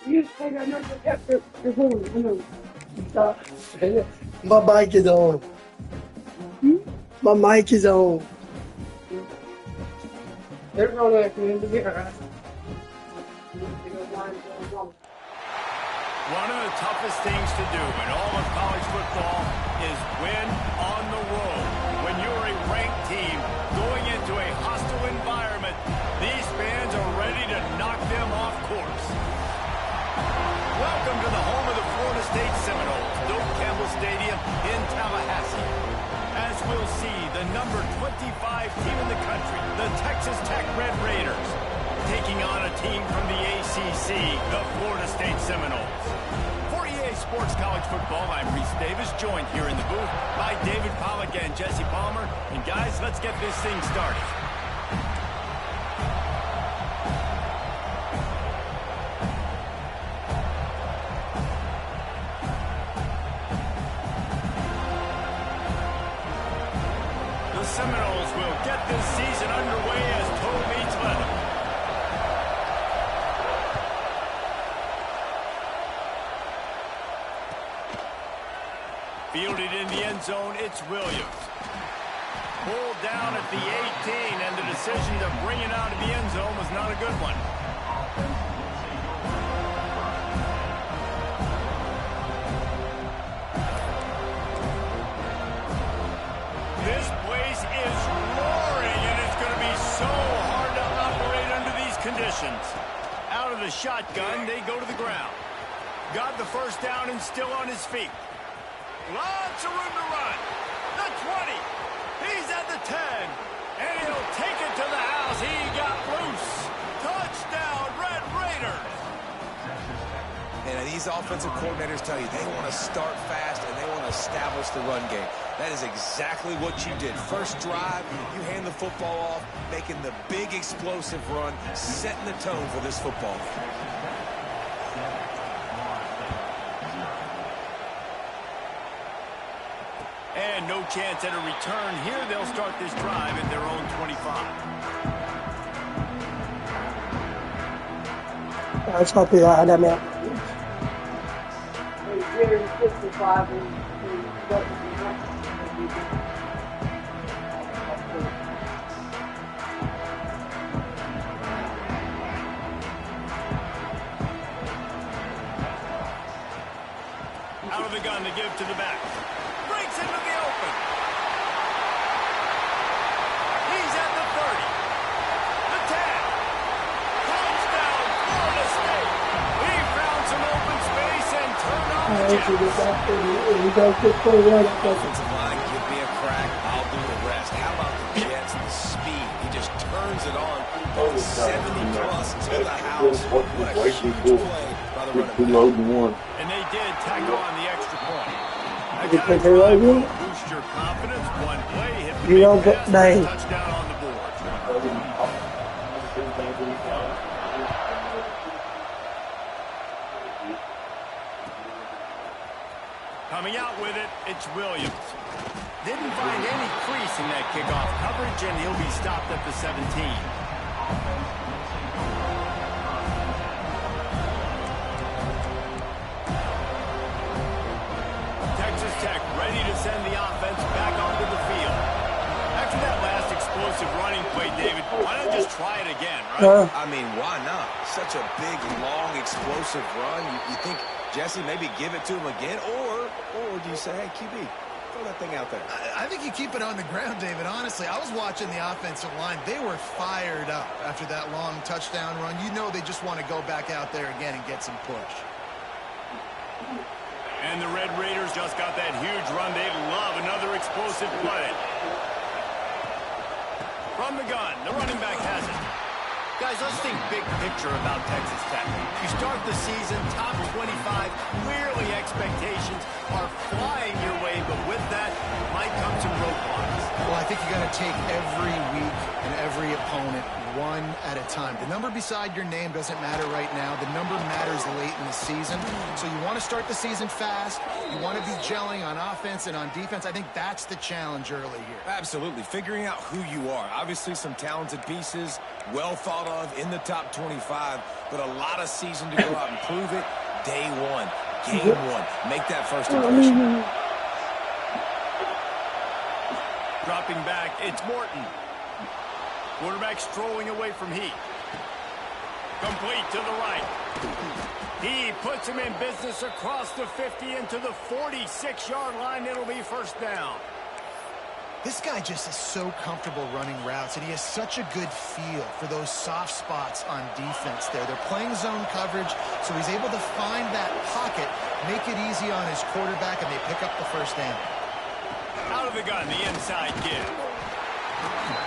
You just take another after your phone. I know. Stop. My mic is on. Hmm? My mic is on. They're going to come in together. One of the toughest things to do in all of college football is win on the road. When you're a ranked team going into a hostile environment, these fans are ready to knock them off course. Welcome to the home of the Florida State Seminoles, Doak Campbell Stadium in Tallahassee. As we'll see, the number 25 team in the country, the Texas Tech Red Raiders, taking on a team from the ACC, the Florida State Seminoles. For EA Sports College Football, I'm Reese Davis, joined here in the booth by David Pollack and Jesse Palmer. And guys, let's get this thing started. The Seminoles will get this season underway as total meets leather. Fielded in the end zone, it's Williams. Pulled down at the 18, and the decision to bring it out of the end zone was not a good one. This place is roaring, and it's going to be so hard to operate under these conditions. Out of the shotgun, they go to the ground. Got the first down and still on his feet. Lots of room to run. The 20. He's at the 10. And he'll take it to the house. He got loose. Touchdown, Red Raiders. And these offensive coordinators tell you they want to start fast and they want to establish the run game. That is exactly what you did. First drive, you hand the football off, making the big explosive run, setting the tone for this football game. And no chance at a return here. They'll start this drive at their own 25. That's not the I mean. 365 Out of the gun to give to the back. Breaks into the open. He's at the 30. The 10. Touchdown, Florida State. He found some open space and turned on the Jets. Offensive line, give me a crack, I'll do the rest. How about the Jets, the speed? He just turns it on. 70-plus to the house. What a huge play by the running back. And they did tack on the extra point. You think they like you? Boost your confidence. One play, hit the You big don't pass, they- touchdown on the board. Coming out with it, it's Williams. Didn't find any crease in that kickoff coverage, and he'll be stopped at the 17. Texas Tech ready to send the offense back onto the field. After that last explosive running play, David, why not just try it again, right? I mean, why not? Such a big, long, explosive run. You think, Jesse, maybe give it to him again? Or do you say, hey, QB, throw that thing out there? I think you keep it on the ground, David. Honestly, I was watching the offensive line. They were fired up after that long touchdown run. You know they just want to go back out there again and get some push. And the Red Raiders just got that huge run. They'd love another explosive play. From the gun, the running back has it. Guys, let's think big picture about Texas Tech. You start the season top 25, clearly expectations are flying your way, but with that might come some roadblocks. Well, I think you got to take every week and every opponent one at a time. The number beside your name doesn't matter right now. The number matters late in the season. So you want to start the season fast. You want to be gelling on offense and on defense. I think that's the challenge early here. Absolutely. Figuring out who you are. Obviously some talented pieces, well thought of in the top 25, but a lot of season to go out and prove it. Day one, game one. Make that first impression. Dropping back, it's Morton. Quarterback strolling away from Heath. Complete to the right. He puts him in business across the 50 into the 46-yard line. It'll be first down. This guy just is so comfortable running routes, and he has such a good feel for those soft spots on defense there. They're playing zone coverage, so he's able to find that pocket, make it easy on his quarterback, and they pick up the first down. Out of the gun, the inside give.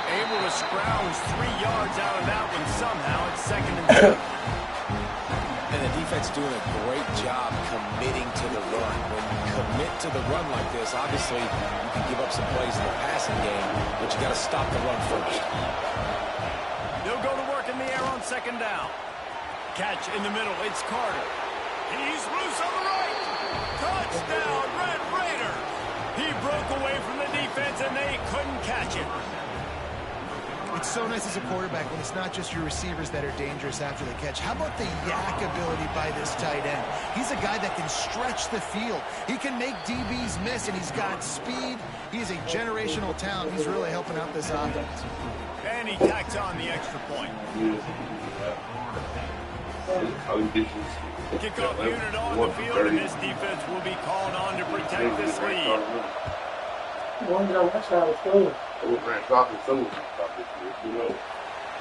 Able to scrounge 3 yards out of that one somehow. It's 2nd and 7. And the defense doing a great job committing to the run. When you commit to the run like this, obviously you can give up some plays in the passing game, but you got to stop the run first. They'll go to work in the air on 2nd down. Catch in the middle. It's Carter. He's loose on the right. Touchdown, Red Raiders. He broke away from the defense, and they couldn't catch it. It's so nice as a quarterback when it's not just your receivers that are dangerous after the catch. How about the yak ability by this tight end? He's a guy that can stretch the field. He can make DBs miss, and he's got speed. He is a generational talent. He's really helping out this offense. And he tacks on the extra point. Kickoff unit on the field, and this defense will be called on to protect this lead.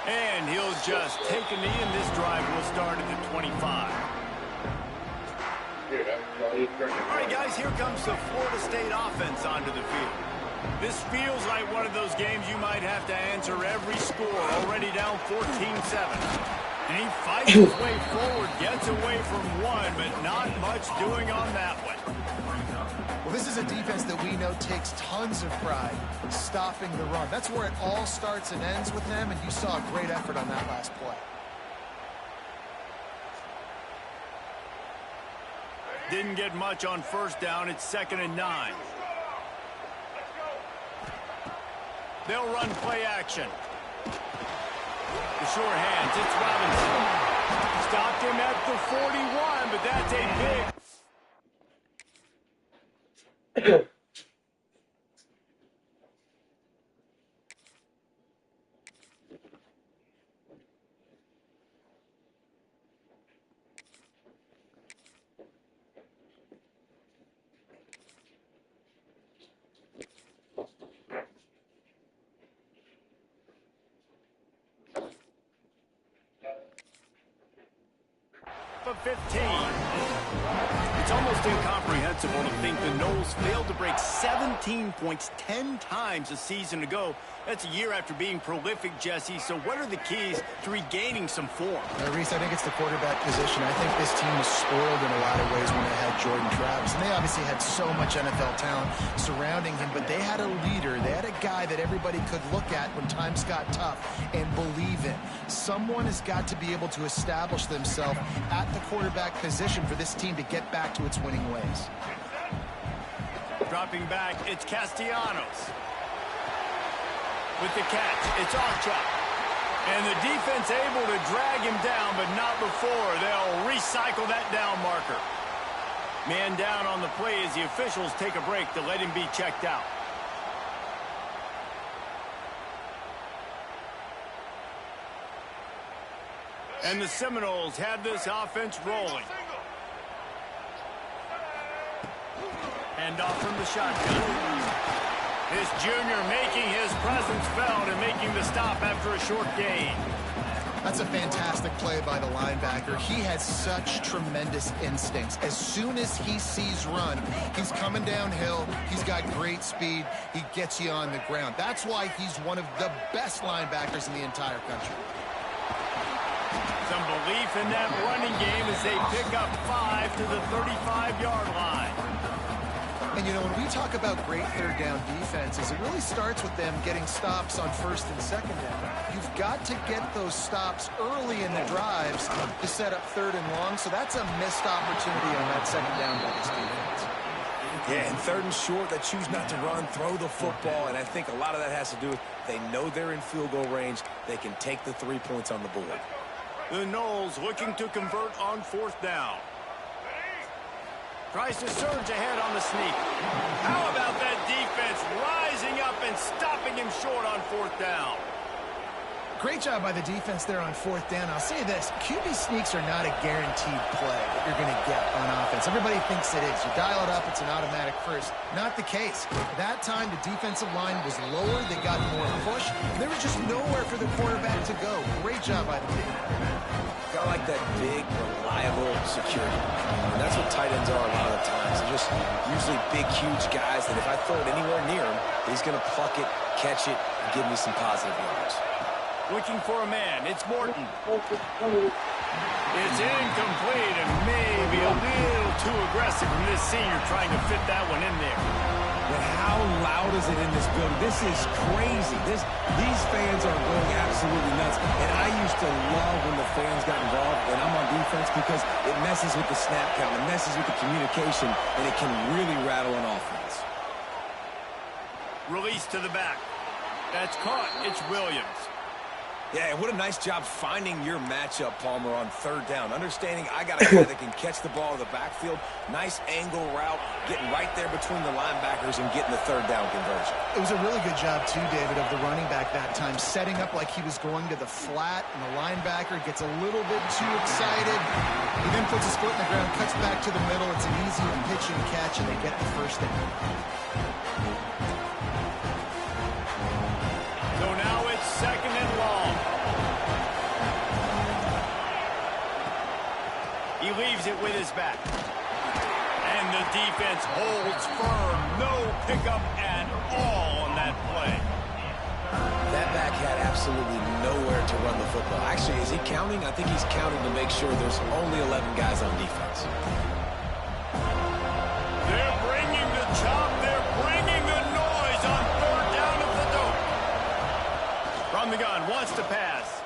And he'll just take a knee, and this drive will start at the 25. All right, guys, here comes the Florida State offense onto the field. This feels like one of those games you might have to answer every score, already down 14-7. And he fights his way forward, gets away from one, but not much doing on that one. Well, this is a defense that we know takes tons of pride in stopping the run. That's where it all starts and ends with them, and you saw a great effort on that last play. Didn't get much on first down. It's 2nd and 9. They'll run play action. The short hands, it's Robinson. Stopped him at the 41, but that's a big... of 15. It's almost incomprehensible to think the Noles failed to break 17 points 10 times a season ago. That's a year after being prolific, Jesse. So what are the keys to regaining some form? Reese, I think it's the quarterback position. I think this team was spoiled in a lot of ways when they had Jordan Travis. And they obviously had so much NFL talent surrounding him, but they had a leader. They had a guy that everybody could look at when times got tough and believe in. Someone has got to be able to establish themselves at the quarterback position for this team to get back to its winning ways. Dropping back, it's Castellanos. With the catch, it's Archer. And the defense able to drag him down, but not before. They'll recycle that down marker. Man down on the play as the officials take a break to let him be checked out. And the Seminoles have this offense rolling. Hand off from the shotgun. This junior making his presence felt and making the stop after a short gain. That's a fantastic play by the linebacker. He has such tremendous instincts. As soon as he sees run, he's coming downhill. He's got great speed. He gets you on the ground. That's why he's one of the best linebackers in the entire country. Some belief in that running game as they pick up 5 to the 35-yard line. And, you know, when we talk about great third down defenses, it really starts with them getting stops on first and second down. You've got to get those stops early in the drives to set up third and long, so that's a missed opportunity on that second down by this defense. Yeah, and third and short, they choose not to run, throw the football, and I think a lot of that has to do with they know they're in field goal range. They can take the 3 points on the board. The Knowles looking to convert on fourth down. Tries to surge ahead on the sneak. How about that defense rising up and stopping him short on fourth down? Great job by the defense there on fourth down. I'll say this, QB sneaks are not a guaranteed play that you're going to get on offense. Everybody thinks it is. You dial it up, it's an automatic first. Not the case. That time, the defensive line was lower. They got more push. There was just nowhere for the quarterback to go. Great job by the defense. Got like that big, reliable security. And that's what tight ends are a lot of the times. They're just usually big, huge guys that if I throw it anywhere near him, he's going to pluck it, catch it, and give me some positive yards. Looking for a man. It's Morton. It's incomplete and maybe a little too aggressive from this senior trying to fit that one in there. But how loud is it in this building? This is crazy. These fans are going absolutely nuts. And I used to love when the fans got involved and I'm on defense because it messes with the snap count, it messes with the communication, and it can really rattle an offense. Release to the back. That's caught. It's Williams. Yeah, and what a nice job finding your matchup, Palmer, on third down. Understanding I got a guy that can catch the ball in the backfield. Nice angle route, getting right there between the linebackers and getting the third down conversion. It was a really good job, too, David, of the running back that time, setting up like he was going to the flat, and the linebacker gets a little bit too excited. He then puts his foot in the ground, cuts back to the middle. It's an easy pitch and catch, and they get the first down. So now it's second and long. He leaves it with his back. And the defense holds firm. No pickup at all on that play. That back had absolutely nowhere to run the football. Actually, is he counting? I think he's counting to make sure there's only 11 guys on defense. They're bringing the chop. They're bringing the noise on third down at the dope. From the gun, wants to pass.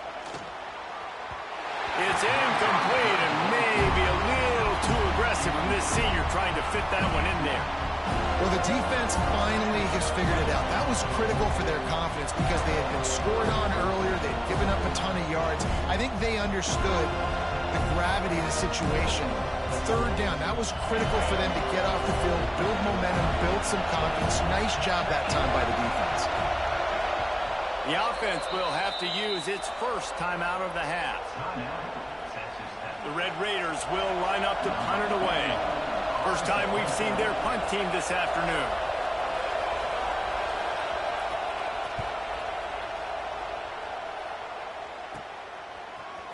It's incomplete and maybe a little too aggressive from this senior trying to fit that one in there. Well, the defense finally has figured it out. That was critical for their confidence because they had been scored on earlier. They'd given up a ton of yards. I think they understood the gravity of the situation. Third down, that was critical for them to get off the field, build momentum, build some confidence. Nice job that time by the defense. The offense will have to use its first timeout of the half. The Red Raiders will line up to punt it away. First time we've seen their punt team this afternoon.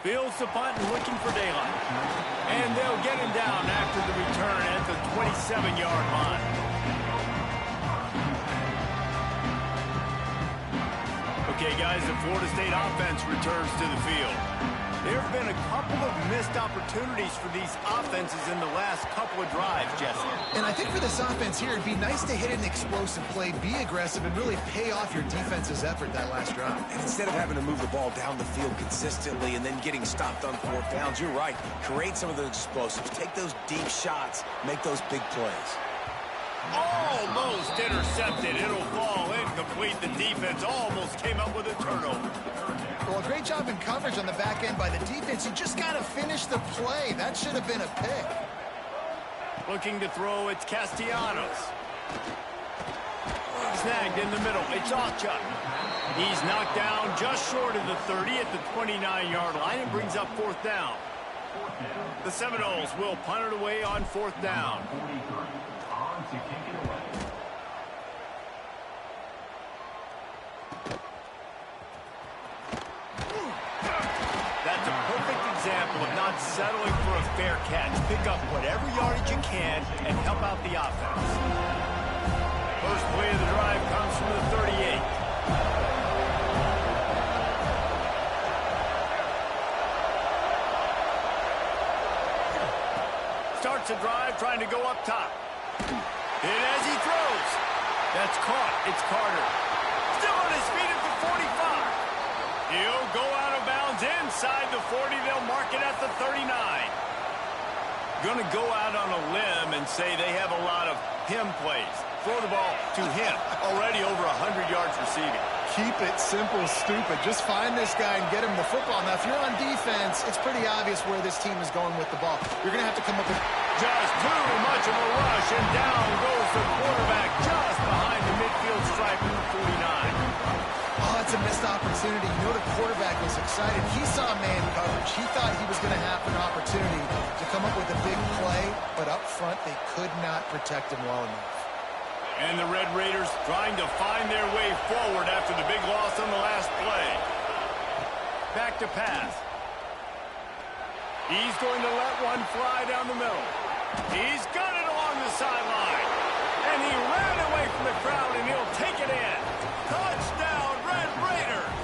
Fields the punt and looking for daylight. And they'll get him down after the return at the 27-yard line. Okay, guys, the Florida State offense returns to the field. There have been a couple of missed opportunities for these offenses in the last couple of drives, Jesse. And I think for this offense here, it'd be nice to hit an explosive play, be aggressive, and really pay off your defense's effort that last drive. And instead of having to move the ball down the field consistently and then getting stopped on fourth downs, you're right. Create some of those explosives. Take those deep shots. Make those big plays. Almost intercepted. It'll fall incomplete. The defense almost came up with a turnover. Well, a great job in coverage on the back end by the defense. You just got to finish the play. That should have been a pick. Looking to throw, it's Castellanos. Snagged in the middle. It's Ochuk. He's knocked down just short of the 30 at the 29-yard line and brings up fourth down. The Seminoles will punt it away on fourth down. That's a perfect example of not settling for a fair catch. Pick up whatever yardage you can and help out the offense. First play of the drive comes from the 38. 38 starts the drive trying to go up top. And as he throws, that's caught. It's Carter. Still on his feet at the 45. He'll go out of bounds inside the 40. They'll mark it at the 39. Going to go out on a limb and say they have a lot of him plays. Throw the ball to him. Already over 100 yards receiving. Keep it simple, stupid. Just find this guy and get him the football. Now, if you're on defense, it's pretty obvious where this team is going with the ball. You're going to have to come up with... Just too much of a rush, and down goes the quarterback just behind the midfield stripe at the 49. Oh, it's a missed opportunity. You know the quarterback was excited. He saw man coverage. He thought he was going to have an opportunity to come up with a big play, but up front, they could not protect him well enough. And the Red Raiders trying to find their way forward after the big loss on the last play. Back to pass. He's going to let one fly down the middle. He's got it along the sideline. And he ran away from the crowd, and he'll take it in. Touchdown, Red Raiders!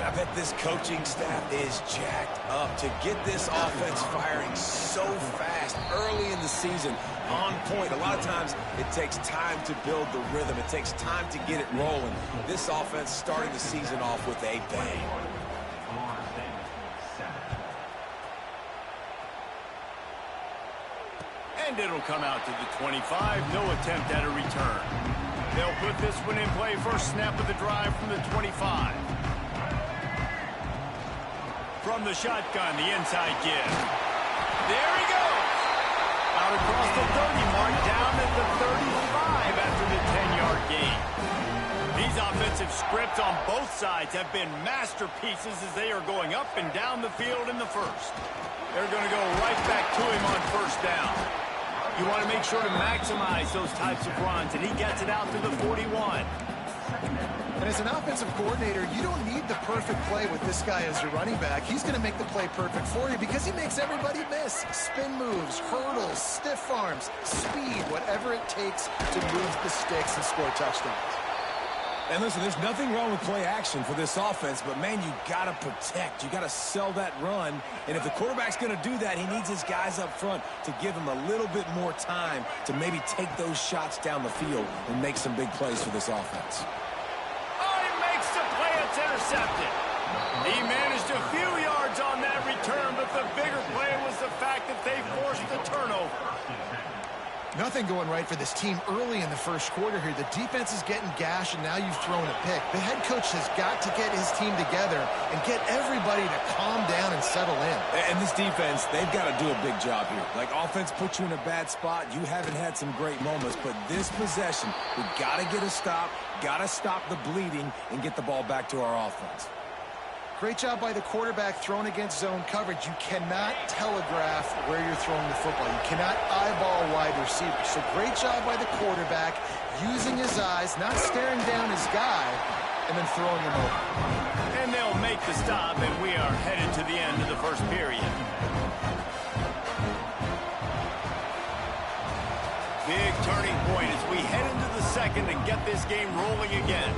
I bet this coaching staff is jacked up to get this offense firing so fast early in the season, on point. A lot of times it takes time to build the rhythm. It takes time to get it rolling. This offense starting the season off with a bang. And it'll come out to the 25. No attempt at a return. They'll put this one in play. First snap of the drive from the 25. From the shotgun, the inside give. There he goes. Out across the 30 mark, down at the 35 after the 10-yard gain. These offensive scripts on both sides have been masterpieces as they are going up and down the field in the first. They're going to go right back to him on first down. You want to make sure to maximize those types of runs, and he gets it out to the 41. And as an offensive coordinator, you don't need the perfect play with this guy as your running back. He's going to make the play perfect for you because he makes everybody miss. Spin moves, hurdles, stiff arms, speed, whatever it takes to move the sticks and score touchdowns. And listen, there's nothing wrong with play action for this offense, but, man, you got to protect. You got to sell that run. And if the quarterback's going to do that, he needs his guys up front to give him a little bit more time to maybe take those shots down the field and make some big plays for this offense. Intercepted. He managed a few yards on that return, but the bigger play was the fact that they forced the turnover. Nothing going right for this team early in the first quarter here. The defense is getting gashed, and now you've thrown a pick. The head coach has got to get his team together and get everybody to calm down and settle in. And this defense, they've got to do a big job here. Like, offense puts you in a bad spot. You haven't had some great moments, but this possession, we got to get a stop, got to stop the bleeding, and get the ball back to our offense. Great job by the quarterback thrown against zone coverage. You cannot telegraph where you're throwing the football. You cannot eyeball wide receivers. So great job by the quarterback using his eyes, not staring down his guy, and then throwing him over. And they'll make the stop, and we are headed to the end of the first period. Big turning point as we head into the second and get this game rolling again.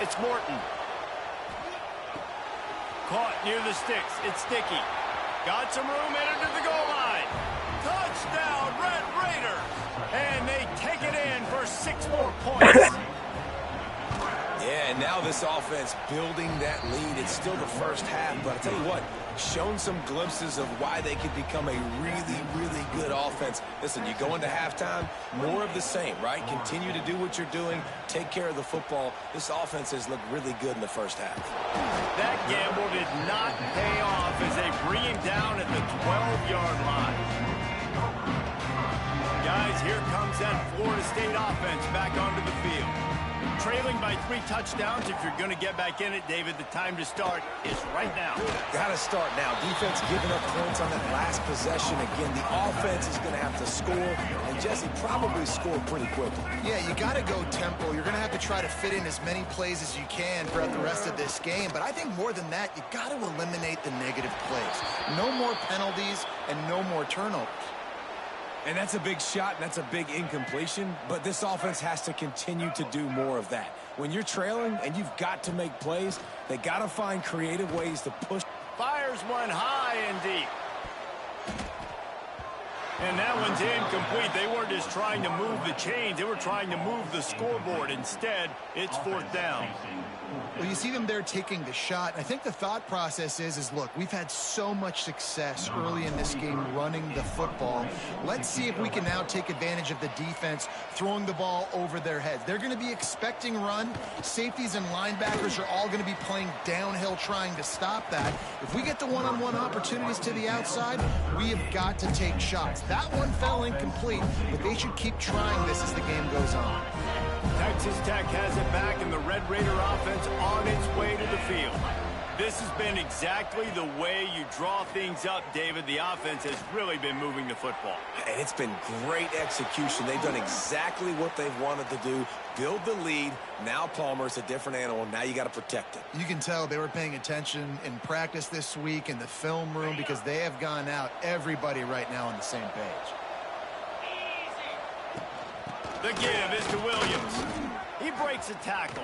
It's Morton. Caught near the sticks. It's Sticky. Got some room, headed to the goal line. Touchdown, Red Raiders. And they take it in for 6 more points. Yeah, and now this offense building that lead. It's still the first half, but I'll tell you what, shown some glimpses of why they could become a really, really good offense. Listen, you go into halftime, more of the same, right? Continue to do what you're doing, take care of the football. This offense has looked really good in the first half. That gamble did not pay off as they bring him down at the 12-yard line. Guys, here comes that Florida State offense back onto the field. Trailing by 3 touchdowns. If you're going to get back in it, David, the time to start is right now. Got to start now. Defense giving up points on that last possession. Again, the offense is going to have to score, and Jesse probably scored pretty quickly. Yeah, you got to go tempo. You're going to have to try to fit in as many plays as you can throughout the rest of this game. But I think more than that, you got to eliminate the negative plays. No more penalties and no more turnovers. And that's a big shot, and that's a big incompletion, but this offense has to continue to do more of that. When you're trailing and you've got to make plays, they got to find creative ways to push. Fires one high and deep. And that one's incomplete. They weren't just trying to move the chains. They were trying to move the scoreboard. Instead, it's 4th down. Well, you see them there taking the shot. I think the thought process is look, we've had so much success early in this game running the football. Let's see if we can now take advantage of the defense throwing the ball over their heads. They're going to be expecting run. Safeties and linebackers are all going to be playing downhill trying to stop that. If we get the one-on-one opportunities to the outside, we have got to take shots. That one fell incomplete, but they should keep trying this as the game goes on. Texas Tech has it back, and the Red Raider offense on its way to the field. This has been exactly the way you draw things up, David. The offense has really been moving the football. And it's been great execution. They've done exactly what they've wanted to do. Build the lead. Now Palmer's a different animal. Now you got to protect it. You can tell they were paying attention in practice this week in the film room because they have gone out everybody right now on the same page. The give is to Williams. He breaks a tackle.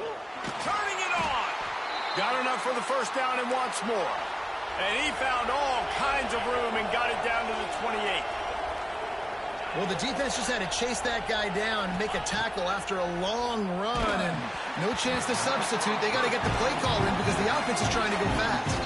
Turning it on. Got enough for the first down and wants more. And he found all kinds of room and got it down to the 28. Well, the defense just had to chase that guy down and make a tackle after a long run, and no chance to substitute. They got to get the play call in because the offense is trying to go fast.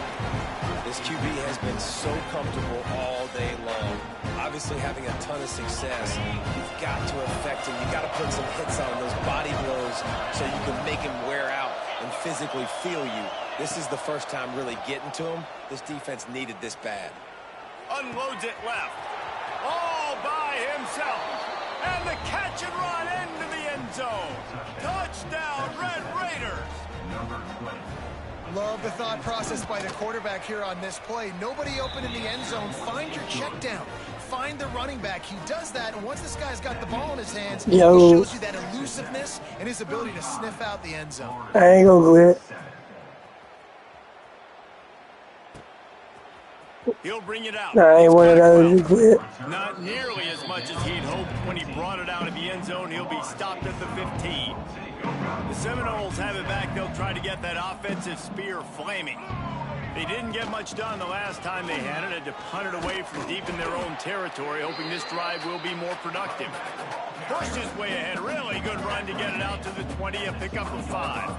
This QB has been so comfortable all day long. Obviously having a ton of success. You've got to affect him. You've got to put some hits on those body blows so you can make him wear out and physically feel you. This is the first time really getting to him. This defense needed this bad. Unloads it left. All by himself. And the catch and run into the end zone. Touchdown, Red Raiders. Love the thought process by the quarterback here on this play. Nobody open in the end zone. Find your check down. Find the running back. He does that, and once this guy's got the ball in his hands, he shows you that elusiveness and his ability to sniff out the end zone. I ain't gonna quit. He'll bring it out. I ain't one of those who quit. Not nearly as much as he'd hoped. When he brought it out of the end zone, he'll be stopped at the 15. The Seminoles have it back. They'll try to get that offensive spear flaming. They didn't get much done the last time they had it. Had to punt it away from deep in their own territory, hoping this drive will be more productive. Pushed his way ahead. Really good run to get it out to the 20, a pickup of 5.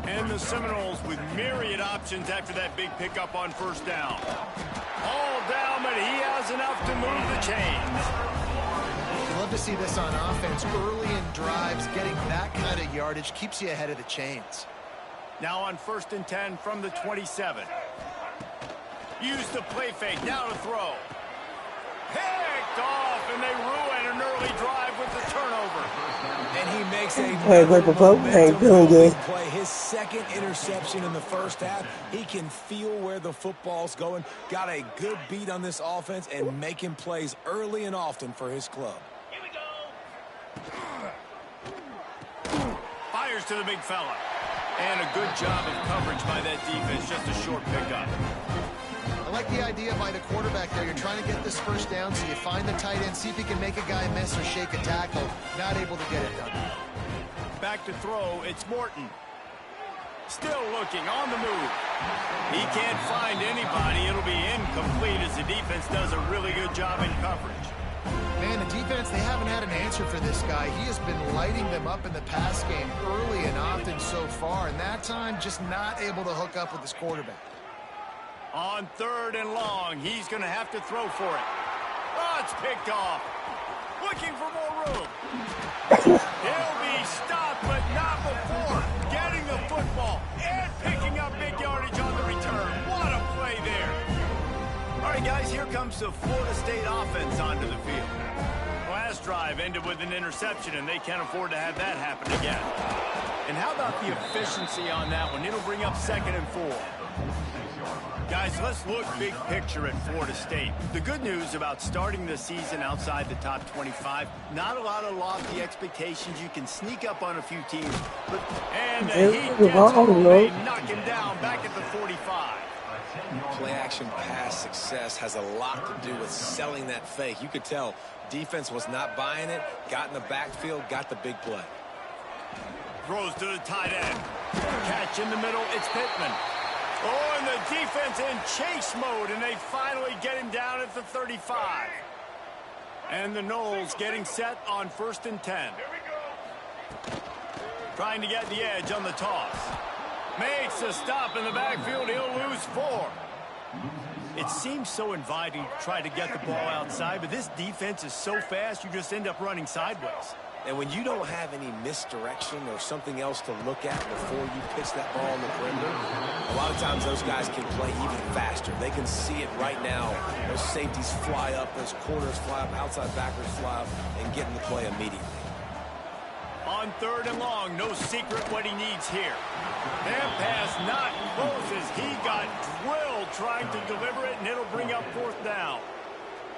And the Seminoles with myriad options after that big pickup on first down. All down, but he has enough to move the chains. You love to see this on offense. Early in drives, getting that kind of yardage keeps you ahead of the chains. Now on 1st and 10 from the 27. Use the play fake. Now to throw. Picked off, and they ruin an early drive with the turnover. And he makes a Ain't feeling good. play. His second interception in the first half. He can feel where the football's going. Got a good beat on this offense and making plays early and often for his club. Here we go. Fires to the big fella. And a good job of coverage by that defense. Just a short pickup. I like the idea by the quarterback there. You're trying to get this first down, so you find the tight end, see if he can make a guy miss or shake a tackle. Not able to get it done. Back to throw, it's Morton. Still looking, on the move. He can't find anybody. It'll be incomplete as the defense does a really good job in coverage. Man, the defense, they haven't had an answer for this guy. He has been lighting them up in the pass game early and often so far, and that time just not able to hook up with his quarterback. On 3rd and long, he's going to have to throw for it. Oh, it's picked off. Looking for more room. He'll be stopped, but not before getting the football and picking up big yardage on the return. What a play there. All right, guys, here comes the Florida State offense onto the field. Well, last drive ended with an interception, and they can't afford to have that happen again. And how about the efficiency on that one? It'll bring up 2nd and 4. Guys, let's look big picture at Florida State. The good news about starting the season outside the top 25, not a lot of lofty expectations. You can sneak up on a few teams. And the Heat gets home. They knock him down back at the 45. Play-action pass success has a lot to do with selling that fake. You could tell defense was not buying it, got in the backfield, got the big play. Throws to the tight end. Catch in the middle, it's Pittman. Oh, and the defense in chase mode, and they finally get him down at the 35. And the Noles getting set on 1st and 10. Trying to get the edge on the toss. Makes a stop in the backfield. He'll lose 4. It seems so inviting to try to get the ball outside, but this defense is so fast, you just end up running sideways. And when you don't have any misdirection or something else to look at before you pitch that ball on the perimeter, a lot of times those guys can play even faster. They can see it right now. Those safeties fly up, those corners fly up, outside backers fly up, and get in the play immediately. On 3rd and long, no secret what he needs here. That pass not close as he got drilled trying to deliver it, and it'll bring up 4th down.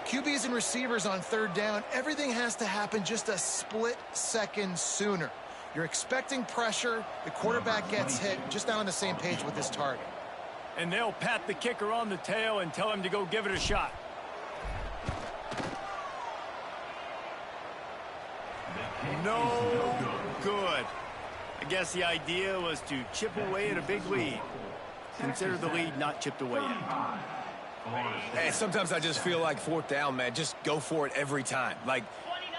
QBs and receivers on 3rd down, everything has to happen just a split second sooner. You're expecting pressure, the quarterback gets hit, just not on the same page with this target. And they'll pat the kicker on the tail and tell him to go give it a shot. No good. I guess the idea was to chip away at a big lead. Consider the lead not chipped away yet. Hey, sometimes I just feel like 4th down, man. Just go for it every time. Like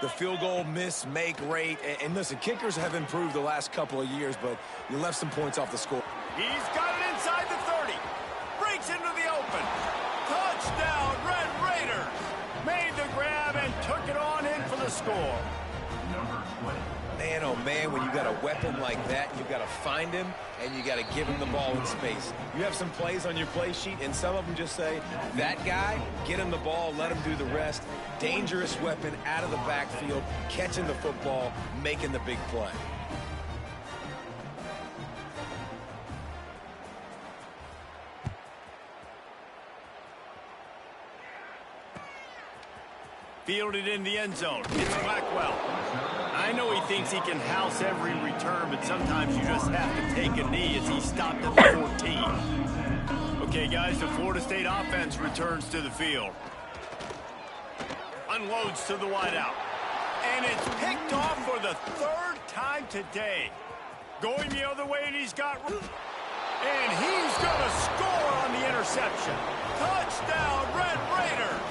the field goal miss, make rate. And listen, kickers have improved the last couple of years, but you left some points off the score. He's got it inside the 30. Breaks into the open. Touchdown, Red Raiders. Made the grab and took it on in for the score. Man, oh man, when you got a weapon like that, you got to find him and you got to give him the ball in space. You have some plays on your play sheet, and some of them just say, that guy, get him the ball, let him do the rest. Dangerous weapon out of the backfield, catching the football, making the big play. Fielded in the end zone. It's Blackwell. I know he thinks he can house every return, but sometimes you just have to take a knee as he stopped at the 14. Okay, guys, the Florida State offense returns to the field. Unloads to the wideout. And it's picked off for the 3rd time today. Going the other way, and he's got... And he's going to score on the interception. Touchdown, Red Raiders!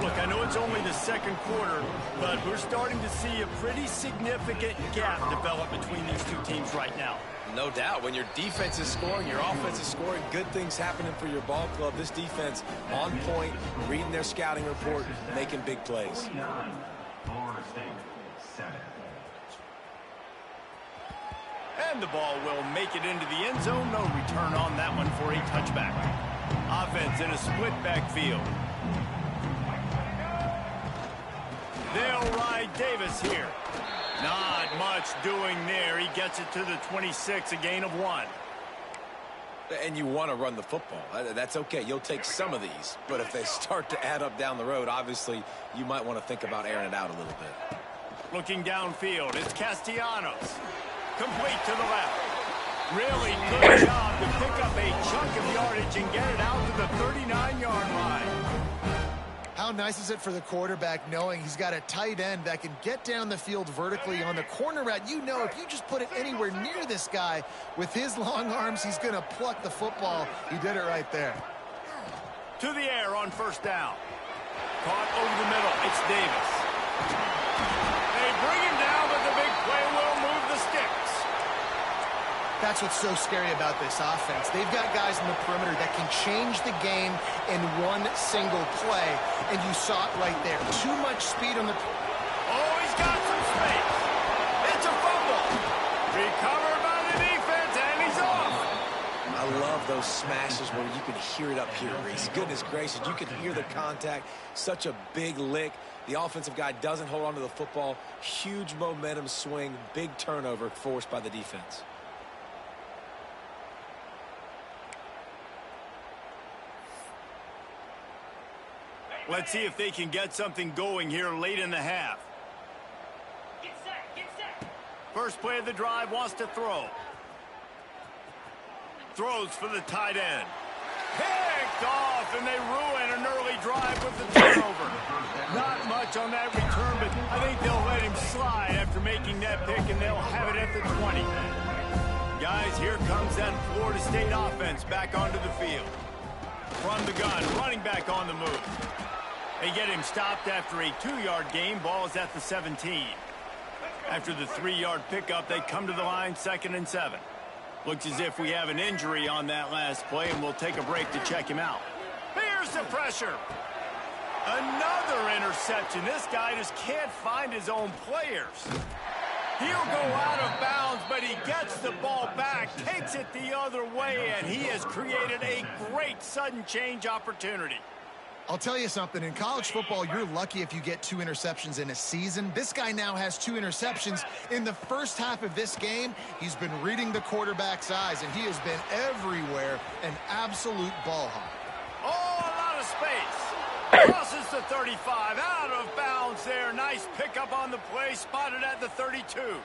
Look, I know it's only the 2nd quarter, but we're starting to see a pretty significant gap develop between these two teams right now. No doubt. When your defense is scoring, your offense is scoring, good things happening for your ball club. This defense on point, reading their scouting report, making big plays. And the ball will make it into the end zone. No return on that one for a touchback. Offense in a split backfield. They'll ride Davis here. Not much doing there. He gets it to the 26, a gain of 1. And you want to run the football. That's okay. You'll take some of these. But if they start to add up down the road, obviously, you might want to think about airing it out a little bit. Looking downfield, it's Castellanos. Complete to the left. Really good job to pick up a chunk of yardage and get it out to the 39-yard line. How nice is it for the quarterback knowing he's got a tight end that can get down the field vertically on the corner route? You know, if you just put it anywhere near this guy with his long arms, he's going to pluck the football. He did it right there. To the air on 1st down. Caught over the middle. It's Davis. They bring him down, but the big play will move the sticks. That's what's so scary about this offense. They've got guys in the perimeter that can change the game in one single play, and you saw it right there. Too much speed on the... Oh, he's got some space. It's a fumble. Recovered by the defense, and he's off. I love those smashes where you can hear it up here, Reese. Goodness gracious, you can hear the contact. Such a big lick. The offensive guy doesn't hold on to the football. Huge momentum swing, big turnover forced by the defense. Let's see if they can get something going here late in the half. Get set. First play of the drive, wants to throw. Throws for the tight end. Picked off, and they ruin an early drive with the turnover. Not much on that return, but I think they'll let him slide after making that pick, and they'll have it at the 20. Guys, here comes that Florida State offense back onto the field. From the gun, running back on the move. They get him stopped after a 2-yard gain. Ball is at the 17. After the 3-yard pickup, they come to the line, 2nd and 7. Looks as if we have an injury on that last play, and we'll take a break to check him out. Here's the pressure. Another interception. This guy just can't find his own players. He'll go out of bounds, but he gets the ball back, takes it the other way, and he has created a great sudden change opportunity. I'll tell you something, in college football, you're lucky if you get 2 interceptions in a season. This guy now has 2 interceptions. In the first half of this game, he's been reading the quarterback's eyes, and he has been everywhere, an absolute ball hawk. Oh, a lot of space. Crosses the 35, out of bounds there. Nice pickup on the play, spotted at the 32.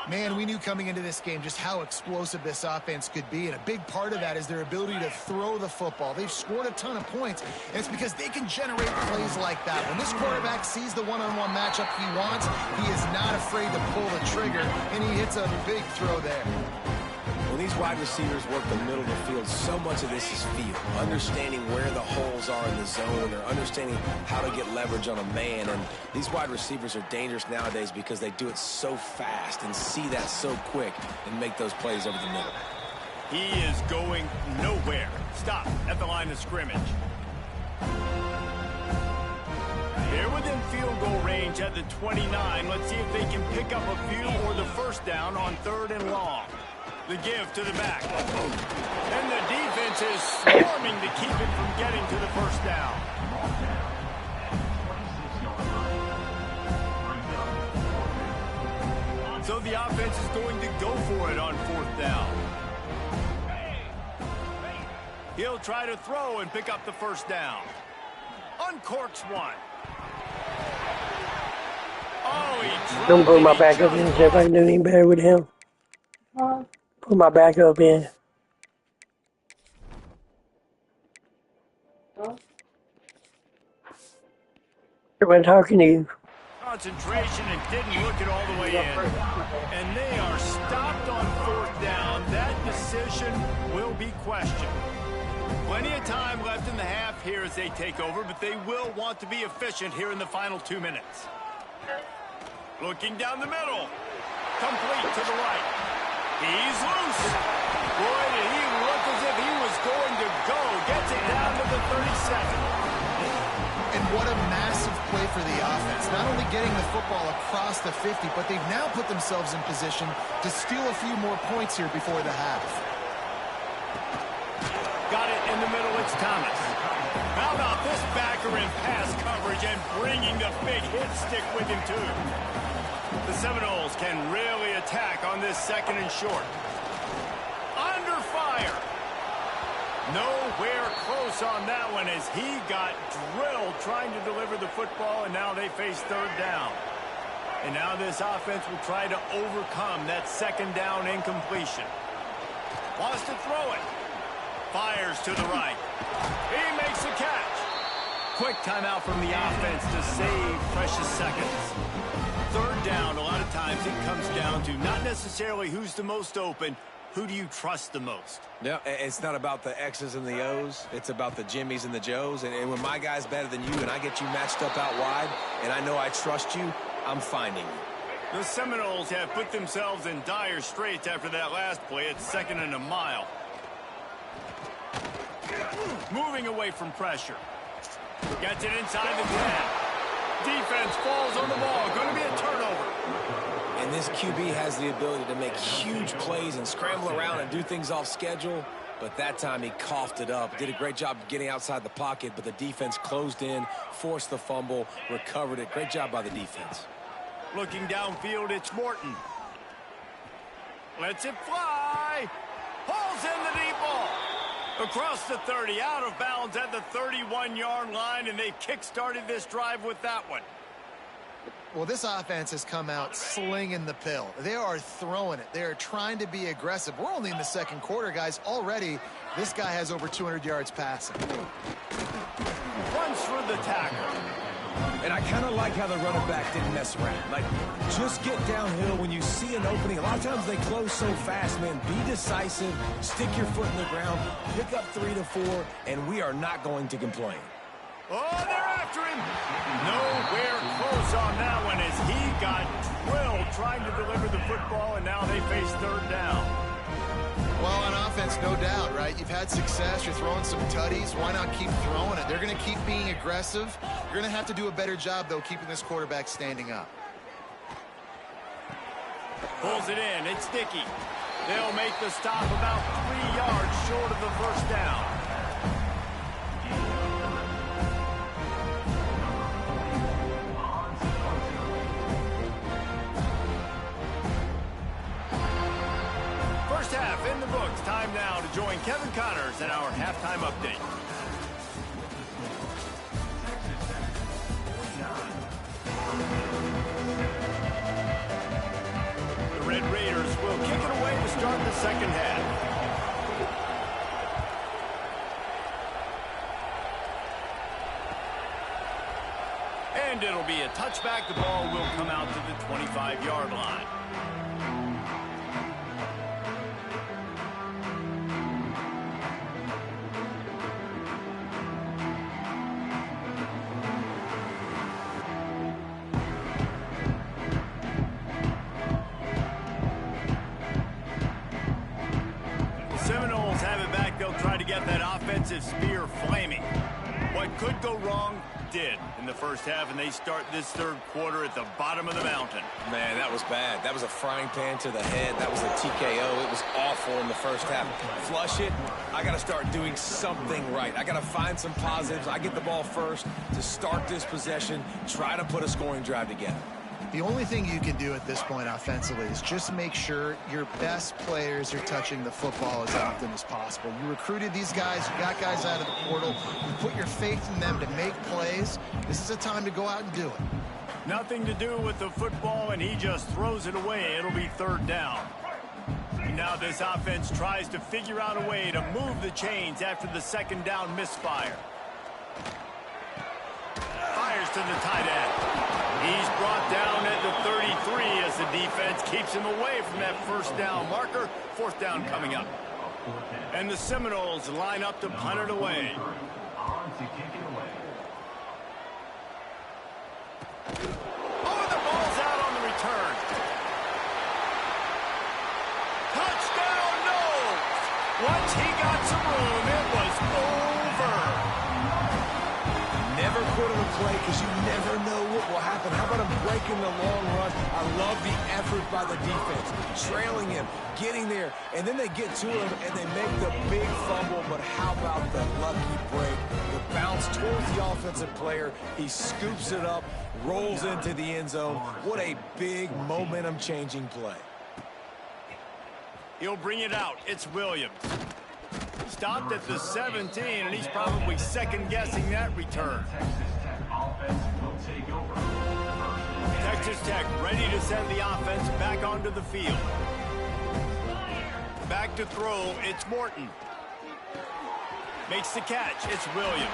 Man, we knew coming into this game just how explosive this offense could be, and a big part of that is their ability to throw the football. They've scored a ton of points, and it's because they can generate plays like that. When this quarterback sees the one-on-one matchup he wants, he is not afraid to pull the trigger, and he hits a big throw there. When these wide receivers work the middle of the field, so much of this is feel. Understanding where the holes are in the zone, or understanding how to get leverage on a man. And these wide receivers are dangerous nowadays because they do it so fast and see that so quick and make those plays over the middle. He is going nowhere. Stop at the line of scrimmage. They're within field goal range at the 29. Let's see if they can pick up a few or the first down on 3rd and long. The give to the back. And the defense is swarming to keep it from getting to the first down. So the offense is going to go for it on 4th down. He'll try to throw and pick up the first down. Uncorks one. Oh, he Don't put my back up in and see if I can do any better with him. Put my back up in. Everyone talking to you. Concentration and didn't look it all the way in. And they are stopped on 4th down. That decision will be questioned. Plenty of time left in the half here as they take over, but they will want to be efficient here in the final 2 minutes. Looking down the middle. Complete to the right. He's loose. Boy, did he look as if he was going to go. Gets it down to the 37. And what a massive play for the offense. Not only getting the football across the 50, but they've now put themselves in position to steal a few more points here before the half. Got it in the middle. It's Thomas. How about this backer in pass coverage and bringing the big hit stick with him, too. The Seminoles can really attack on this 2nd and short. Under fire. Nowhere close on that one as he got drilled trying to deliver the football, and now they face 3rd down. And now this offense will try to overcome that 2nd down incompletion. Wants to throw it. Fires to the right. He makes the catch. Quick timeout from the offense to save precious seconds. 3rd down, a lot of times it comes down to not necessarily who's the most open, who do you trust the most? Yeah, it's not about the X's and the O's. It's about the Jimmies and the Joes. And when my guy's better than you and I get you matched up out wide and I know I trust you, I'm finding you. The Seminoles have put themselves in dire straits after that last play. It's 2nd and a mile. Moving away from pressure. Gets it inside the 10. Defense falls on the ball. Going to be a turnover. And this QB has the ability to make huge plays and scramble around and do things off schedule. but that time he coughed it up. Did a great job getting outside the pocket, but the defense closed in, forced the fumble, recovered it. Great job by the defense. Looking downfield, it's Morton. Lets it fly. Pulls in the deep ball. Across the 30, out of bounds at the 31-yard line, and they kick-started this drive with that one. Well, this offense has come out slinging the pill. They are throwing it. They are trying to be aggressive. We're only in the second quarter, guys. Already, this guy has over 200 yards passing. Runs through the tackle. And I kind of like how the running back didn't mess around. Like, just get downhill when you see an opening. A lot of times they close so fast, man. Be decisive, stick your foot in the ground, pick up 3 to 4, and we are not going to complain. Oh, they're after him. Nowhere close on that one as he got drilled trying to deliver the football, and now they face third down. Well, on offense, no doubt, right? You've had success. You're throwing some tutties. Why not keep throwing it? They're going to keep being aggressive. You're going to have to do a better job, though, keeping this quarterback standing up. Pulls it in. It's Dickey. They'll make the stop about 3 yards short of the first down. First half in the books. Time now to join Kevin Connors in our halftime update. The Red Raiders will kick it away to start the second half. And it'll be a touchback. The ball will come out to the 25-yard line. Seminoles have it back. They'll try to get that offensive spear flaming. What could go wrong did in the first half, and they start this third quarter at the bottom of the mountain. Man, that was bad. That was a frying pan to the head. That was a TKO. It was awful in the first half. Flush it. I got to start doing something right. I got to find some positives. I get the ball first to start this possession, try to put a scoring drive together. The only thing you can do at this point offensively is just make sure your best players are touching the football as often as possible. You recruited these guys, you got guys out of the portal, you put your faith in them to make plays. This is a time to go out and do it. Nothing to do with the football, and he just throws it away. It'll be third down. Now this offense tries to figure out a way to move the chains after the second down misfire. Fires to the tight end. He's brought down at the 33 as the defense keeps him away from that first down marker. Fourth down coming up. And the Seminoles line up to punt it away. Oh, the ball's out on the return. Touchdown, Noles! Once he got some room, it was over. Never quit on a play because you never know what will happen. How about him breaking the long run? I love the effort by the defense. Trailing him, getting there, and then they get to him and they make the big fumble. But how about the lucky break? The bounce towards the offensive player. He scoops it up, rolls into the end zone. What a big momentum-changing play. He'll bring it out. It's Williams. Stopped at the 17, and he's probably second-guessing that return. Texas Tech ready to send the offense back onto the field. Back to throw, it's Morton. Makes the catch, it's Williams.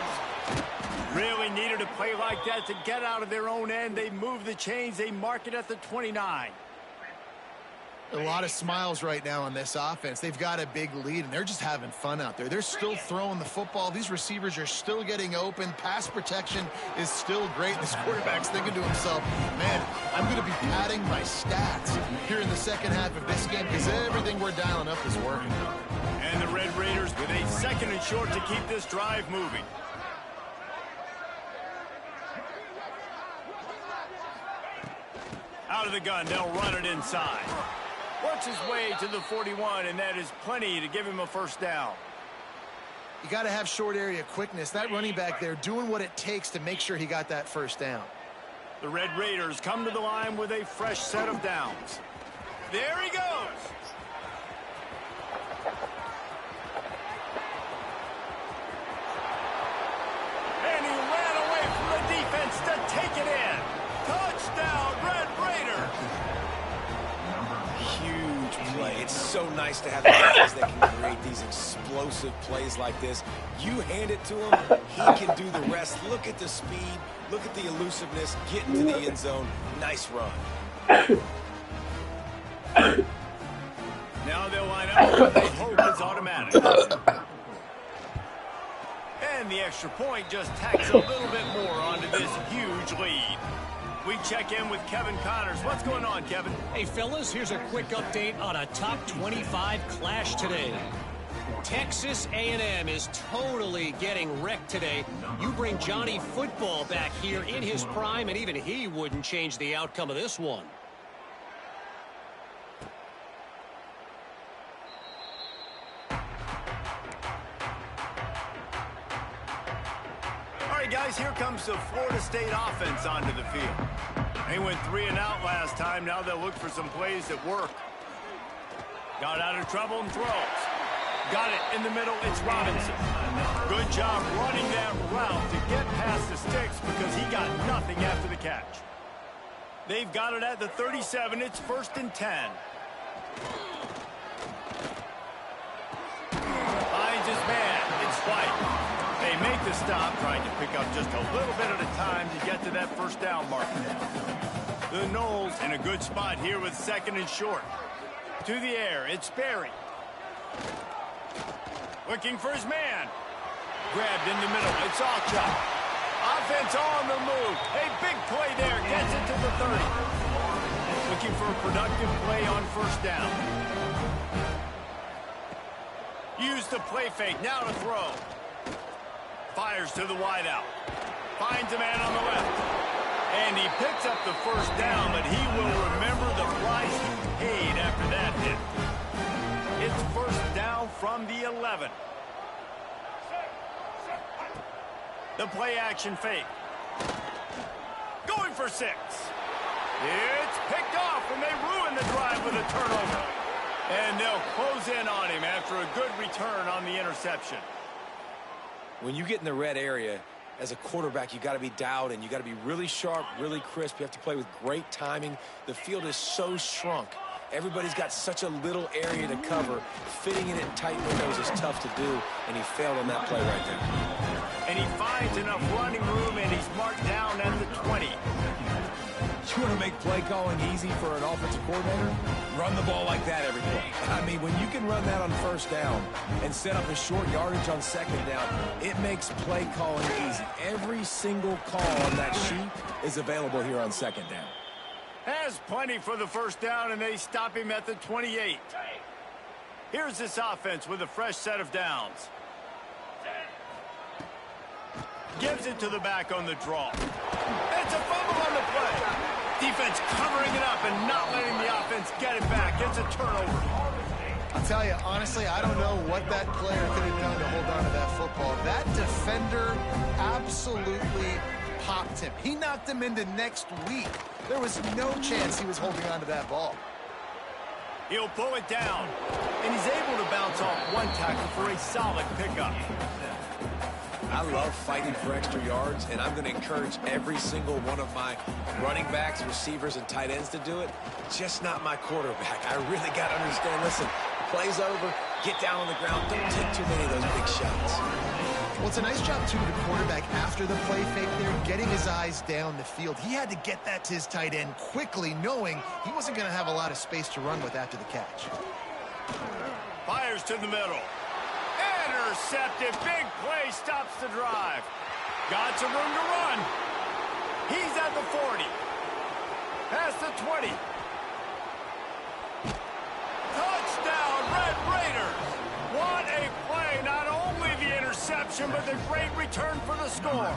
Really needed a play like that to get out of their own end. They move the chains, they mark it at the 29. A lot of smiles right now on this offense. They've got a big lead, and they're just having fun out there. They're still throwing the football. These receivers are still getting open. Pass protection is still great. This quarterback's thinking to himself, man, I'm going to be padding my stats here in the second half of this game because everything we're dialing up is working. And the Red Raiders with a second and short to keep this drive moving. Out of the gun, they'll run it inside. Works his way to the 41, and that is plenty to give him a first down. You got to have short area quickness. That running back there doing what it takes to make sure he got that first down. The Red Raiders come to the line with a fresh set of downs. There he goes. And he ran away from the defense to take it in. Touchdown, Red Raiders. Huge play. It's so nice to have guys that can create these explosive plays like this. You hand it to him, he can do the rest. Look at the speed. Look at the elusiveness. Get into the end zone. Nice run. Now they'll line up with what they hope is automatic. And the extra point just tacks a little bit more onto this huge lead. We check in with Kevin Connors. What's going on, Kevin? Hey, fellas, here's a quick update on a top 25 clash today. Texas A&M is totally getting wrecked today. You bring Johnny Football back here in his prime, and even he wouldn't change the outcome of this one. All right, guys, here comes the Florida State offense onto the field. They went 3 and out last time. Now they'll look for some plays that work. Got out of trouble and throws. Got it in the middle. It's Robinson. Good job running that route to get past the sticks because he got nothing after the catch. They've got it at the 37. It's 1st and 10. Finds his man. It's White. They make the stop, trying to pick up just a little bit at a time to get to that first down marker. The Noles in a good spot here with 2nd and short. To the air, it's Berry. Looking for his man. Grabbed in the middle, it's Alchuk. Offense on the move. A big play there, gets it to the 30. Looking for a productive play on 1st down. Use the play fake, now to throw. Fires to the wideout. Finds a man on the left. And he picks up the 1st down, but he will remember the price he paid after that hit. It's 1st down from the 11. The play action fake. Going for 6. It's picked off, and they ruin the drive with a turnover. And they'll close in on him after a good return on the interception. When you get in the red area, as a quarterback, you got to be dialed in. You got to be really sharp, really crisp. You have to play with great timing. The field is so shrunk. Everybody's got such a little area to cover. Fitting it in tight windows is tough to do, and he failed on that play right there. And he finds enough running room, and he's marked down at the 20. You want to make play calling easy for an offensive coordinator? Run the ball like that every play. I mean, when you can run that on 1st down and set up a short yardage on 2nd down, it makes play calling easy. Every single call on that sheet is available here on 2nd down. Has plenty for the 1st down, and they stop him at the 28. Here's this offense with a fresh set of downs. Gives it to the back on the draw. It's a fumble on the play. Defense covering it up and not letting the offense get it back. It's a turnover. I'll tell you, honestly, I don't know what that player could have done to hold on to that football. That defender absolutely popped him. He knocked him into next week. There was no chance he was holding on to that ball. He'll pull it down, and he's able to bounce off one tackle for a solid pickup. I love fighting for extra yards, and I'm going to encourage every single one of my running backs, receivers, and tight ends to do it. Just not my quarterback. I really got to understand, listen, play's over, get down on the ground, don't take too many of those big shots. Well, it's a nice job, too, the quarterback after the play fake there, getting his eyes down the field. He had to get that to his tight end quickly, knowing he wasn't going to have a lot of space to run with after the catch. Fires to the middle. Intercepted. Big play stops the drive. Got some room to run. He's at the 40. Past the 20. Touchdown, Red Raiders. What a play. Not only the interception, but the great return for the score.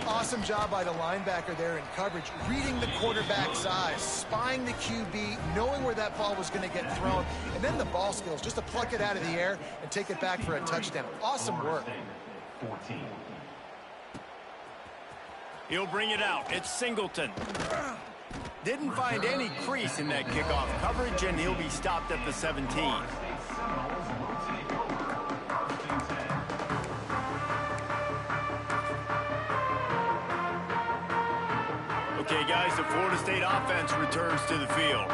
Awesome job by the linebacker there in coverage, reading the quarterback's eyes, spying the QB, knowing where that ball was going to get thrown, and then the ball skills just to pluck it out of the air and take it back for a touchdown. Awesome work. He'll bring it out. It's Singleton. Didn't find any crease in that kickoff coverage, and he'll be stopped at the 17. Okay, guys, the Florida State offense returns to the field.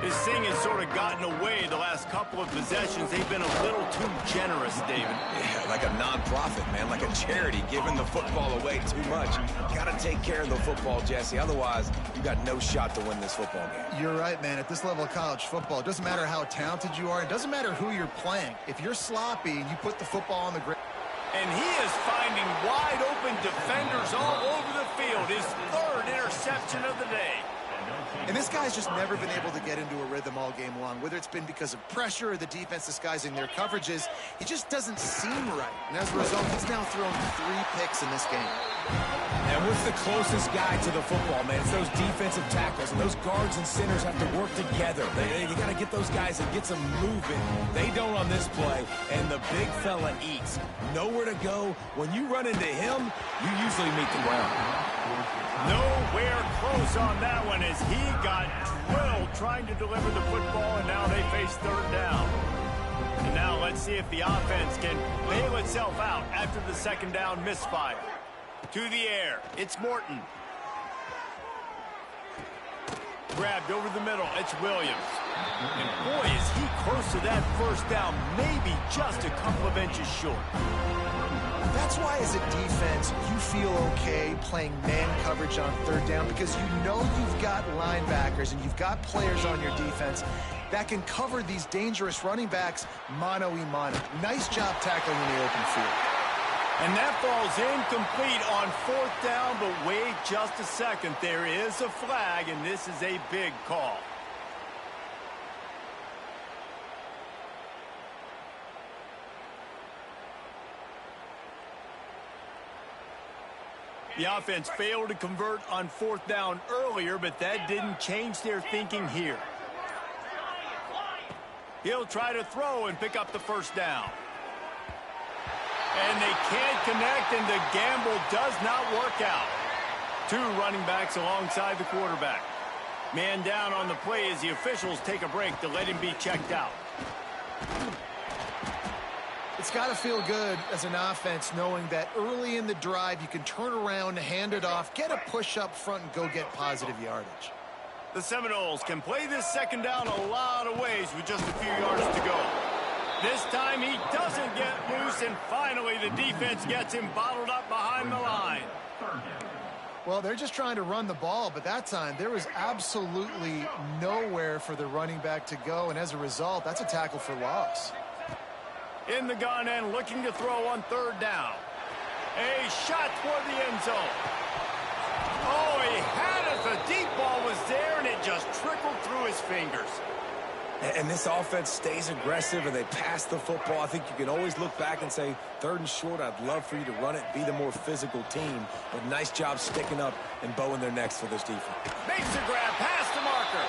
This thing has sort of gotten away the last couple of possessions. They've been a little too generous, David. Yeah, like a non-profit, man, like a charity, giving the football away too much. Got to take care of the football, Jesse. Otherwise, you got no shot to win this football game. You're right, man. At this level of college football, it doesn't matter how talented you are. It doesn't matter who you're playing. If you're sloppy and you put the football on the ground. And he is finding wide-open defenders all over the field. His third interception of the day. And this guy's just never been able to get into a rhythm all game long. Whether it's been because of pressure or the defense disguising their coverages, he just doesn't seem right. And as a result, he's now thrown 3 picks in this game. And what's the closest guy to the football, man? It's those defensive tackles, and those guards and centers have to work together. They got to get those guys and get some movement. They don't on this play, and the big fella eats. Nowhere to go. When you run into him, you usually meet the ground. Nowhere close on that one as he got drilled trying to deliver the football, and now they face third down. And now let's see if the offense can bail itself out after the second down misfire. To the air, it's Morton. Grabbed over the middle, it's Williams. And boy, is he close to that first down, maybe just a couple of inches short. That's why as a defense, you feel okay playing man coverage on third down because you know you've got linebackers and you've got players on your defense that can cover these dangerous running backs mano-a-mano. Nice job tackling in the open field. And that ball's incomplete on fourth down, but wait just a second. There is a flag, and this is a big call. The offense failed to convert on fourth down earlier, but that didn't change their thinking here. He'll try to throw and pick up the first down. And they can't connect, and the gamble does not work out. 2 running backs alongside the quarterback. Man down on the play as the officials take a break to let him be checked out. It's got to feel good as an offense knowing that early in the drive you can turn around, hand it off, get a push up front, and go get positive yardage. The Seminoles can play this second down a lot of ways with just a few yards to go. This time he doesn't get loose, and finally the defense gets him bottled up behind the line. Well, they're just trying to run the ball, but that time there was absolutely nowhere for the running back to go, and as a result, that's a tackle for loss. In the gun and looking to throw on third down. A shot toward the end zone. Oh, he had it. The deep ball was there, and it just trickled through his fingers. And this offense stays aggressive, and they pass the football. I think you can always look back and say, 3rd and short, I'd love for you to run it, be the more physical team. But nice job sticking up and bowing their necks for this defense. Makes the grab past the marker.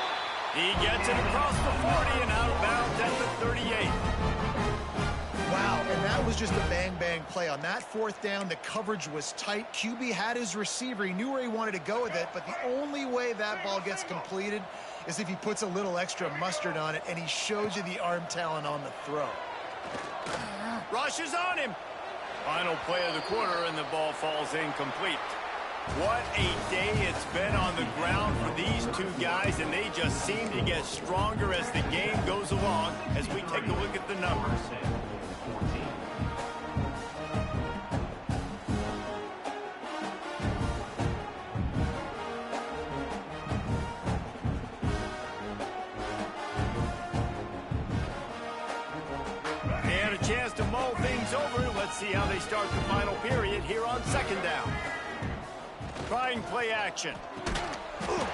He gets it across the 40 and out of bounds at the 38. Wow, and that was just a bang-bang play. On that fourth down, the coverage was tight. QB had his receiver. He knew where he wanted to go with it, but the only way that ball gets completed is if he puts a little extra mustard on it, and he shows you the arm talent on the throw. Rushes on him. Final play of the quarter, and the ball falls incomplete. What a day it's been on the ground for these 2 guys, and they just seem to get stronger as the game goes along as we take a look at the numbers. Chance to mull things over. Let's see how they start the final period here on second down. Trying play action.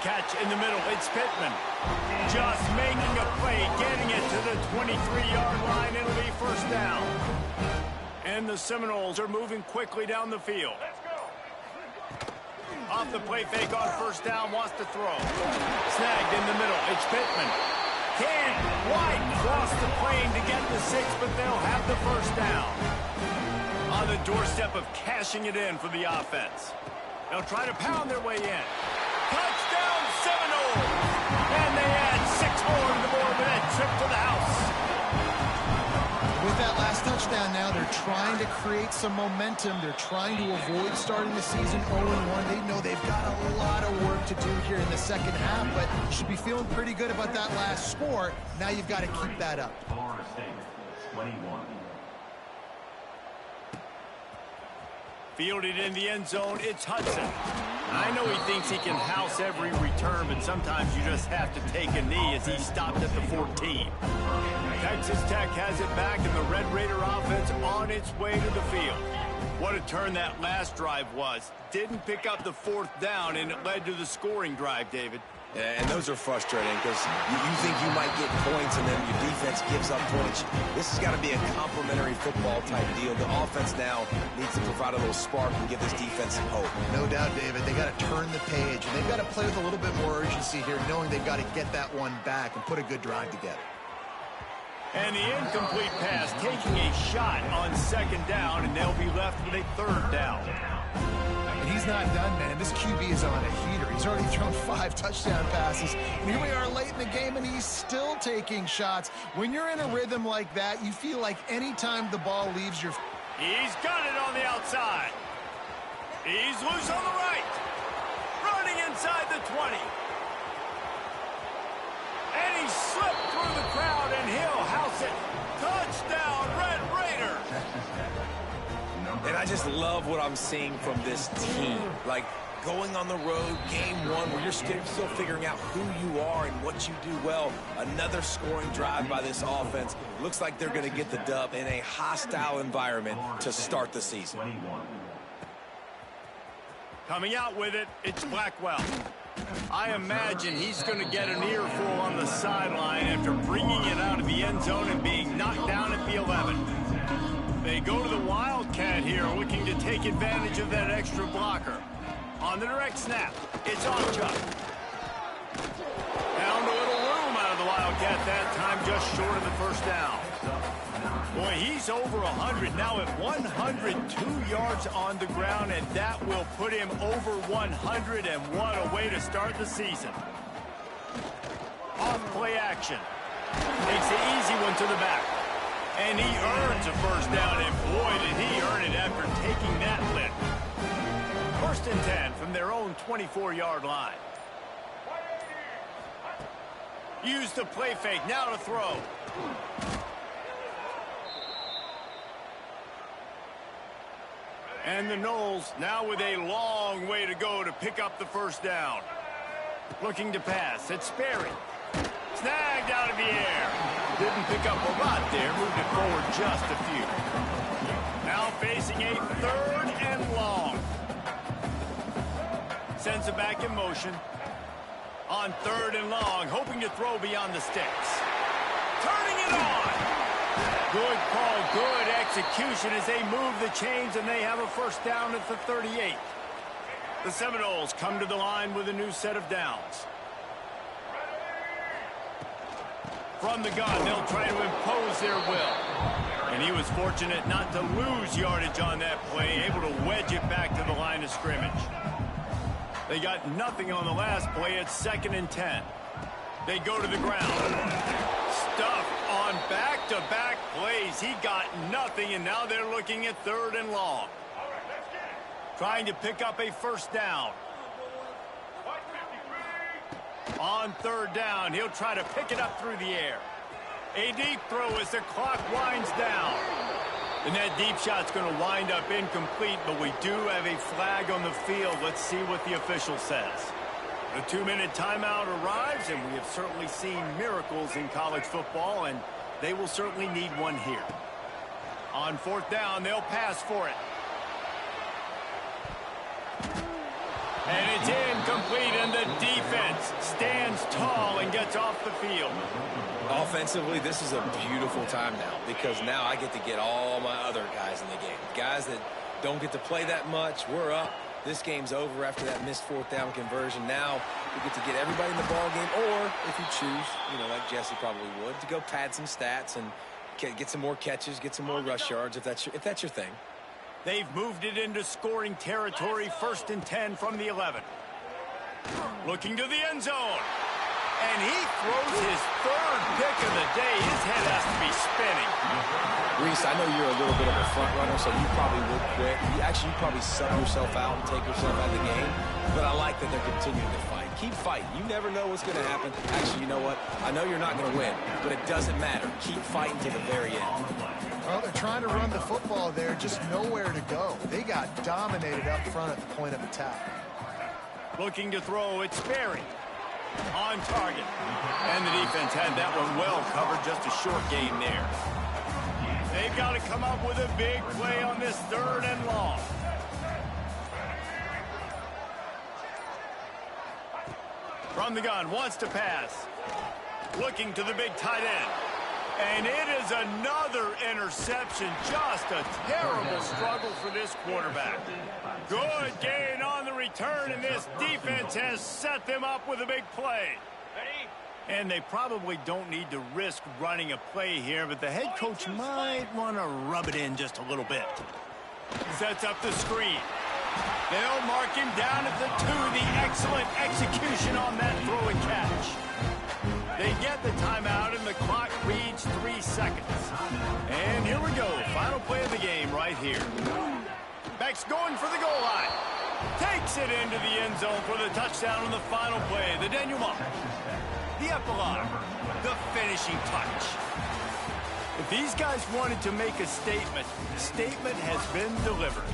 Catch in the middle. It's Pittman. Just making a play, getting it to the 23-yard line. It'll be first down. And the Seminoles are moving quickly down the field. Off the play fake on first down, wants to throw. Snagged in the middle. It's Pittman. Can't quite cross the plane to get the 6, but they'll have the first down. On the doorstep of cashing it in for the offense. They'll try to pound their way in. Touchdown Seminoles! And they add 6 more to the board with that trip to the house. With that last touchdown now, they're trying to create some momentum. They're trying to avoid starting the season 0-1. They know they've got a lot of work to do here in the second half, but you should be feeling pretty good about that last score. Now you've got to keep that up. Florida State, 21. Fielded in the end zone, it's Hudson. I know he thinks he can house every return, but sometimes you just have to take a knee as he stopped at the 14. Texas Tech has it back, and the Red Raider offense on its way to the field. What a turn that last drive was. Didn't pick up the 4th down, and it led to the scoring drive, David. Yeah, and those are frustrating because you think you might get points and then your defense gives up points. This has got to be a complementary football type deal. The offense now needs to provide a little spark and give this defense some hope. No doubt, David. They got to turn the page, and they've got to play with a little bit more urgency here, knowing they've got to get that one back and put a good drive together. And the incomplete pass taking a shot on 2nd down, and they'll be left with a 3rd down. And he's not done, man. This QB is on a heater. He's already thrown 5 touchdown passes. And here we are late in the game, and he's still taking shots. When you're in a rhythm like that, you feel like any time the ball leaves your... He's got it on the outside. He's loose on the right. Running inside the 20. And he slipped through the crowd, and he'll house it. Touchdown, Red Raider. And I just love what I'm seeing from this team. Like, going on the road, game 1, where you're still figuring out who you are and what you do well. Another scoring drive by this offense. Looks like they're going to get the dub in a hostile environment to start the season. Coming out with it, it's Blackwell. I imagine he's going to get an earful on the sideline after bringing it out of the end zone and being knocked down at the 11. They go to the Wildcat here, looking to take advantage of that extra blocker. On the direct snap, it's on Chuck. Found a little room out of the Wildcat that time, just short of the first down. Boy, he's over 100 now at 102 yards on the ground, and that will put him over 100, and what a way to start the season. Off play action. Takes the easy one to the back. And he earns a first down, and boy, did he earn it after taking that lick. 1st and 10 from their own 24-yard line. Use the play fake, now to throw. And the Noles now with a long way to go to pick up the first down. Looking to pass, it's Sperry. Snagged out of the air. Didn't pick up a lot there, moved it forward just a few. Now facing a 3rd and long. Sends it back in motion. On 3rd and long, hoping to throw beyond the sticks. Turning it on. Good call, good execution as they move the chains, and they have a first down at the 38. The Seminoles come to the line with a new set of downs. From the gun, they'll try to impose their will. And he was fortunate not to lose yardage on that play, able to wedge it back to the line of scrimmage. They got nothing on the last play. It's 2nd and 10. They go to the ground. Stuffed on back-to-back plays. He got nothing, and now they're looking at 3rd and long. Trying to pick up a first down. On 3rd down, he'll try to pick it up through the air. A deep throw as the clock winds down. And that deep shot's going to wind up incomplete, but we do have a flag on the field. Let's see what the official says. The 2-minute timeout arrives, and we have certainly seen miracles in college football, and they will certainly need one here. On 4th down, they'll pass for it. And it's incomplete, and the defense stands tall and gets off the field. Offensively, this is a beautiful time now because now I get to get all my other guys in the game. Guys that don't get to play that much, we're up. This game's over after that missed fourth down conversion. Now you get to get everybody in the ball game, or if you choose, like Jesse probably would, to go pad some stats and get some more catches, get some more rush yards if that's your thing. They've moved it into scoring territory, 1st and 10 from the 11. Looking to the end zone. And he throws his 3rd pick of the day. His head has to be spinning. Reese, I know you're a little bit of a front runner, so you probably would quit. You'd probably sub yourself out and take yourself out of the game. But I like that they're continuing to fight. Keep fighting. You never know what's going to happen. Actually, you know what? I know you're not going to win, but it doesn't matter. Keep fighting to the very end. Well, they're trying to run the football there, just nowhere to go. They got dominated up front at the point of attack. Looking to throw, it's Berry. On target. And the defense had that one well covered, just a short game there. They've got to come up with a big play on this 3rd and long. From the gun, wants to pass. Looking to the big tight end. And it is another interception. Just a terrible struggle for this quarterback. Good gain on the return, and this defense has set them up with a big play. And they probably don't need to risk running a play here, but the head coach might want to rub it in just a little bit. Sets up the screen. They'll mark him down at the 2. The excellent execution on that throw and catch. They get the timeout, and the clock reads 3 seconds. And here we go. Final play of the game right here. Beck's going for the goal line. Takes it into the end zone for the touchdown on the final play. The denouement. The epilogue. The finishing touch. If these guys wanted to make a statement, the statement has been delivered.